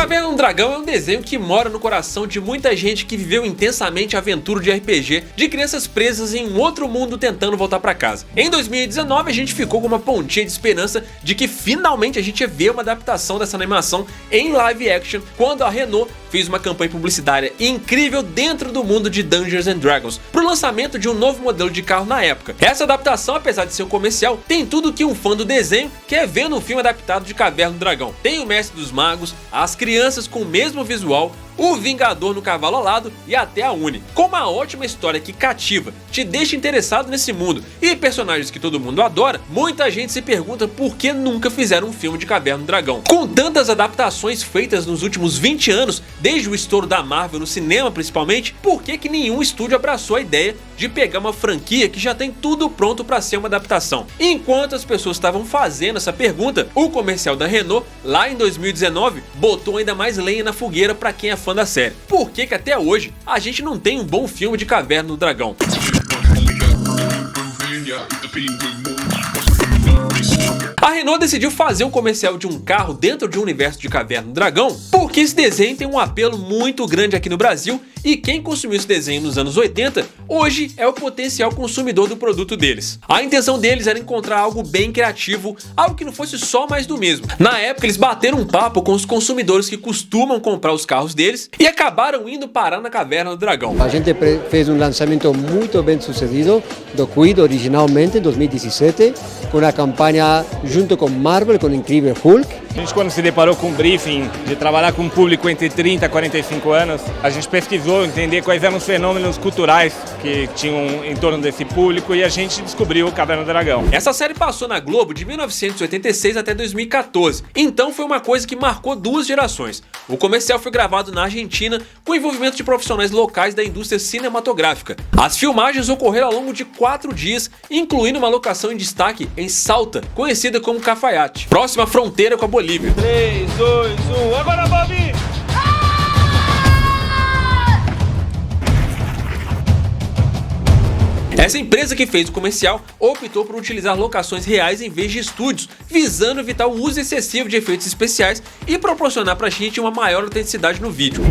Caverna do Dragão é um desenho que mora no coração de muita gente que viveu intensamente a aventura de RPG de crianças presas em um outro mundo tentando voltar pra casa. Em 2019 a gente ficou com uma pontinha de esperança de que finalmente a gente ia ver uma adaptação dessa animação em live action quando a Renault fez uma campanha publicitária incrível dentro do mundo de Dungeons and Dragons pro lançamento de um novo modelo de carro na época. Essa adaptação, apesar de ser um comercial, tem tudo que um fã do desenho quer ver no filme adaptado de Caverna do Dragão. Tem o Mestre dos Magos, as crianças com o mesmo visual, o Vingador no cavalo alado e até a Uni. Com uma ótima história que cativa, te deixa interessado nesse mundo e personagens que todo mundo adora, muita gente se pergunta por que nunca fizeram um filme de Caverna do Dragão. Com tantas adaptações feitas nos últimos 20 anos, desde o estouro da Marvel no cinema principalmente, por que nenhum estúdio abraçou a ideia de pegar uma franquia que já tem tudo pronto para ser uma adaptação? Enquanto as pessoas estavam fazendo essa pergunta, o comercial da Renault, lá em 2019, botou ainda mais lenha na fogueira para quem é fã da série. Por que até hoje a gente não tem um bom filme de Caverna do Dragão? A Renault decidiu fazer um comercial de um carro dentro de um universo de Caverna do Dragão porque esse desenho tem um apelo muito grande aqui no Brasil e quem consumiu esse desenho nos anos 80, hoje é o potencial consumidor do produto deles. A intenção deles era encontrar algo bem criativo, algo que não fosse só mais do mesmo. Na época eles bateram um papo com os consumidores que costumam comprar os carros deles e acabaram indo parar na Caverna do Dragão. A gente fez um lançamento muito bem sucedido do Quid originalmente em 2017, com a campanha junto com Marvel, com o incrível Hulk. A gente, quando se deparou com o briefing de trabalhar com um público entre 30 e 45 anos, a gente pesquisou, entender quais eram os fenômenos culturais que tinham em torno desse público e a gente descobriu o Caverna do Dragão. Essa série passou na Globo de 1986 até 2014, então foi uma coisa que marcou duas gerações. O comercial foi gravado na Argentina com o envolvimento de profissionais locais da indústria cinematográfica. As filmagens ocorreram ao longo de 4 dias, incluindo uma locação em destaque em Salta, conhecida como Cafayate, próxima à fronteira com a Bolívia. 3, 2, 1, agora Bobby! Essa empresa que fez o comercial optou por utilizar locações reais em vez de estúdios, visando evitar o uso excessivo de efeitos especiais e proporcionar pra gente uma maior autenticidade no vídeo.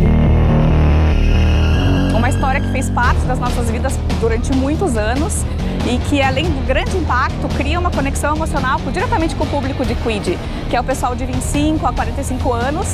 Uma história que fez parte das nossas vidas durante muitos anos e que, além do grande impacto, cria uma conexão emocional diretamente com o público de Quid, que é o pessoal de 25 a 45 anos,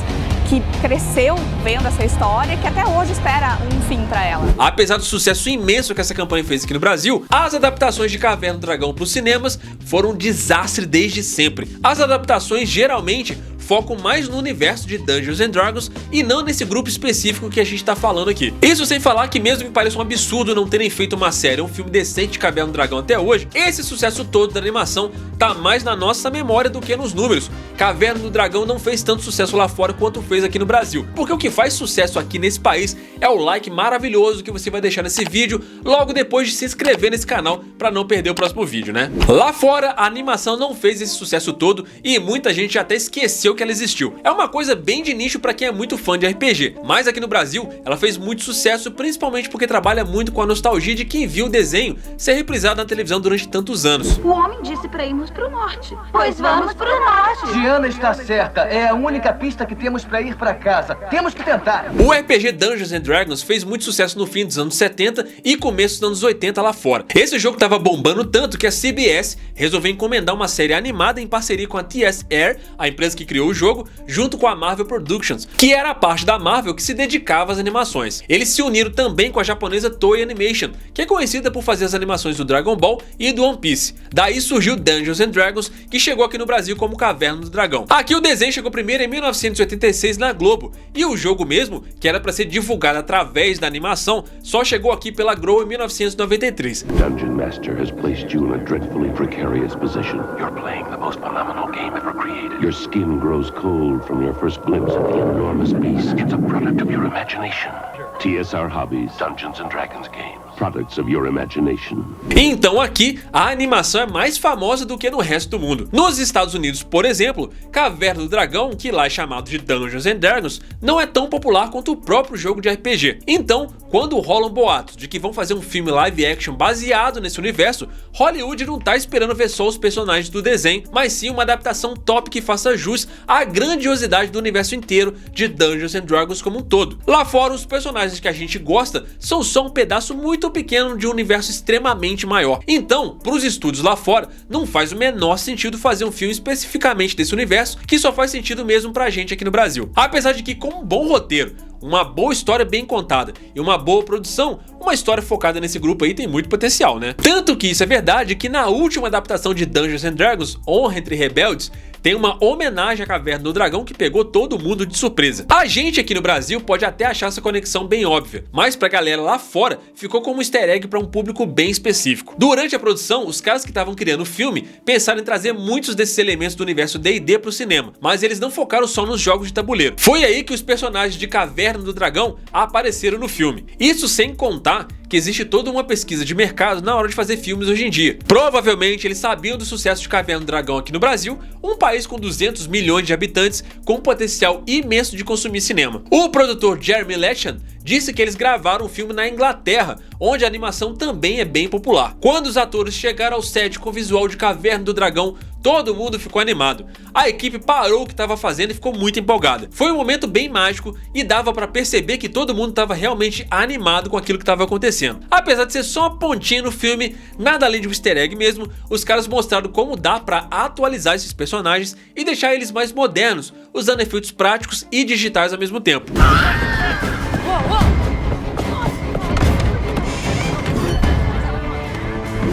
que cresceu vendo essa história e que até hoje espera um fim para ela. Apesar do sucesso imenso que essa campanha fez aqui no Brasil, as adaptações de Caverna do Dragão para os cinemas foram um desastre desde sempre. As adaptações geralmente focam mais no universo de Dungeons and Dragons e não nesse grupo específico que a gente tá falando aqui. Isso sem falar que, mesmo que pareça um absurdo não terem feito uma série ou um filme decente de Caverna do Dragão até hoje, esse sucesso todo da animação tá mais na nossa memória do que nos números. Caverna do Dragão não fez tanto sucesso lá fora quanto fez aqui no Brasil, porque o que faz sucesso aqui nesse país é o like maravilhoso que você vai deixar nesse vídeo logo depois de se inscrever nesse canal para não perder o próximo vídeo, né? Lá fora a animação não fez esse sucesso todo e muita gente até esqueceu que ela existiu. É uma coisa bem de nicho para quem é muito fã de RPG, mas aqui no Brasil ela fez muito sucesso, principalmente porque trabalha muito com a nostalgia de quem viu o desenho ser reprisado na televisão durante tantos anos. O homem disse para irmos pro norte. Pois vamos pro norte. Diana está certa, é a única pista que temos para ir para casa. Temos que tentar. O RPG Dungeons and Dragons fez muito sucesso no fim dos anos 70 e começo dos anos 80 lá fora. Esse jogo tava bombando tanto que a CBS resolveu encomendar uma série animada em parceria com a TSR, a empresa que criou o jogo, junto com a Marvel Productions, que era a parte da Marvel que se dedicava às animações. Eles se uniram também com a japonesa Toei Animation, que é conhecida por fazer as animações do Dragon Ball e do One Piece. Daí surgiu Dungeons and Dragons, que chegou aqui no Brasil como Caverna do Dragão. Aqui o desenho chegou primeiro em 1986 na Globo, e o jogo mesmo, que era para ser divulgado através da animação, só chegou aqui pela Grow em 1993. Dungeon Master has placed you in a dreadfully precarious position. You're playing the most phenomenal game ever created. Your skin grows cold from your first glimpse of the enormous beast. It's a product of your imagination. TSR Hobbies, Dungeons and Dragons games. products of your imagination. Então aqui, a animação é mais famosa do que no resto do mundo. Nos Estados Unidos, por exemplo, Caverna do Dragão, que lá é chamado de Dungeons and Dragons, não é tão popular quanto o próprio jogo de RPG. Então, quando rolam boatos de que vão fazer um filme live action baseado nesse universo, Hollywood não tá esperando ver só os personagens do desenho, mas sim uma adaptação top que faça jus à grandiosidade do universo inteiro de Dungeons and Dragons como um todo. Lá fora, os personagens que a gente gosta são só um pedaço muito pequeno de um universo extremamente maior. Então, pros estúdios lá fora, não faz o menor sentido fazer um filme especificamente desse universo, que só faz sentido mesmo pra gente aqui no Brasil. Apesar de que, com um bom roteiro, uma boa história bem contada e uma boa produção, uma história focada nesse grupo aí tem muito potencial, né? Tanto que isso é verdade que na última adaptação de Dungeons and Dragons, Honra entre Rebeldes, tem uma homenagem à Caverna do Dragão que pegou todo mundo de surpresa. A gente aqui no Brasil pode até achar essa conexão bem óbvia, mas pra galera lá fora ficou como um easter egg pra um público bem específico. Durante a produção, os caras que estavam criando o filme pensaram em trazer muitos desses elementos do universo D&D pro cinema, mas eles não focaram só nos jogos de tabuleiro. Foi aí que os personagens de Caverna do Dragão apareceram no filme. Isso sem contar que existe toda uma pesquisa de mercado na hora de fazer filmes hoje em dia. Provavelmente eles sabiam do sucesso de Caverna do Dragão aqui no Brasil, um país com 200 milhões de habitantes com um potencial imenso de consumir cinema. O produtor Jeremy Letchan disse que eles gravaram o filme na Inglaterra, onde a animação também é bem popular. Quando os atores chegaram ao set com o visual de Caverna do Dragão, todo mundo ficou animado. A equipe parou o que estava fazendo e ficou muito empolgada. Foi um momento bem mágico e dava para perceber que todo mundo estava realmente animado com aquilo que estava acontecendo. Apesar de ser só uma pontinha no filme, nada além de um easter egg mesmo, os caras mostraram como dá para atualizar esses personagens e deixar eles mais modernos, usando efeitos práticos e digitais ao mesmo tempo.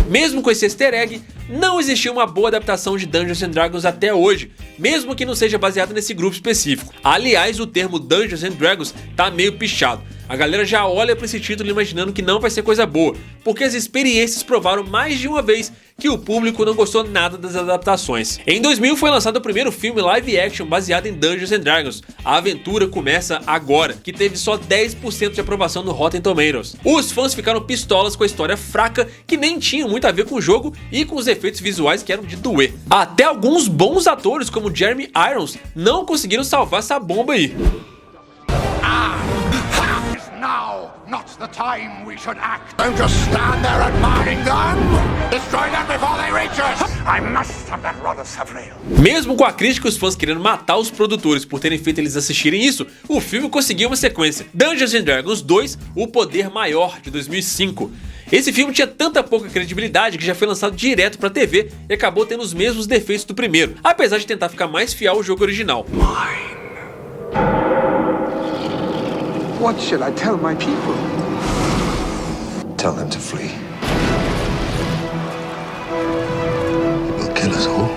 Mesmo com esse easter egg, não existiu uma boa adaptação de Dungeons and Dragons até hoje, mesmo que não seja baseado nesse grupo específico. Aliás, o termo Dungeons and Dragons tá meio pichado. A galera já olha para esse título imaginando que não vai ser coisa boa, porque as experiências provaram mais de uma vez que o público não gostou nada das adaptações. Em 2000 foi lançado o primeiro filme live action baseado em Dungeons and Dragons, A Aventura Começa Agora, que teve só 10% de aprovação no Rotten Tomatoes. Os fãs ficaram pistolas com a história fraca, que nem tinha muito a ver com o jogo, e com os efeitos visuais que eram de doer. Até alguns bons atores como Jeremy Irons não conseguiram salvar essa bomba aí. Now, not the time we should act. Don't just stand there admiring them. Destroy them before they reach us. I must have that rod of Saphrael. Mesmo com a crítica e os fãs querendo matar os produtores por terem feito eles assistirem isso, o filme conseguiu uma sequência. Dungeons and Dragons 2, O Poder Maior, de 2005. Esse filme tinha tanta pouca credibilidade que já foi lançado direto pra TV e acabou tendo os mesmos defeitos do primeiro, apesar de tentar ficar mais fiel ao jogo original. What should I tell my people? Tell them to flee. We'll kill us all.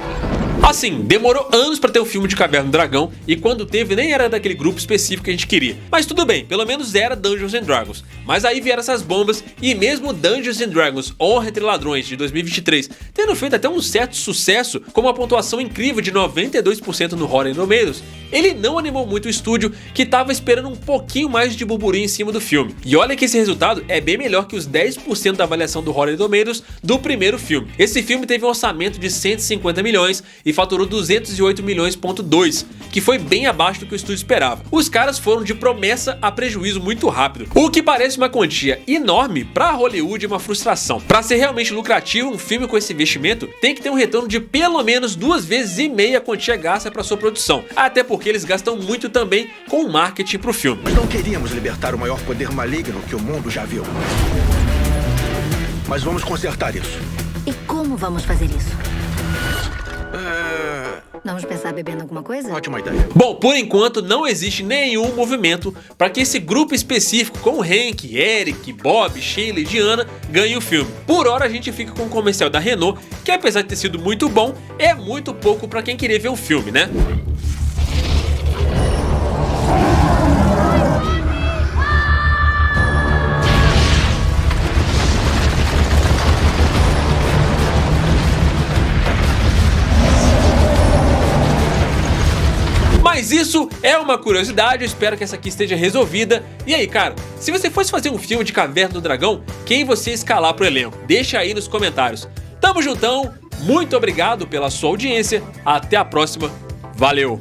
Assim, demorou anos pra ter um filme de Caverna do Dragão, e quando teve nem era daquele grupo específico que a gente queria. Mas tudo bem, pelo menos era Dungeons and Dragons. Mas aí vieram essas bombas, e mesmo Dungeons and Dragons Honra entre Ladrões de 2023, tendo feito até um certo sucesso, com uma pontuação incrível de 92% no Rotten Tomatoes, ele não animou muito o estúdio, que tava esperando um pouquinho mais de burburinho em cima do filme. E olha que esse resultado é bem melhor que os 10% da avaliação do Rotten Tomatoes do primeiro filme. Esse filme teve um orçamento de 150 milhões e faturou 208 milhões,2, que foi bem abaixo do que o estúdio esperava. Os caras foram de promessa a prejuízo muito rápido, o que parece uma quantia enorme pra Hollywood e uma frustração. Pra ser realmente lucrativo, um filme com esse investimento tem que ter um retorno de pelo menos 2,5 vezes a quantia gasta pra sua produção, até porque eles gastam muito também com o marketing pro filme. Nós não queríamos libertar o maior poder maligno que o mundo já viu. Mas vamos consertar isso. E como vamos fazer isso? Vamos pensar bebendo alguma coisa? Ótima ideia. Bom, por enquanto não existe nenhum movimento para que esse grupo específico com Hank, Eric, Bob, Sheila e Diana ganhe o filme. Por hora a gente fica com o comercial da Renault, que apesar de ter sido muito bom, é muito pouco para quem querer ver o filme, né? Mas isso é uma curiosidade, eu espero que essa aqui esteja resolvida. E aí, cara, se você fosse fazer um filme de Caverna do Dragão, quem você escalar pro elenco? Deixa aí nos comentários. Tamo juntão, muito obrigado pela sua audiência, até a próxima, valeu!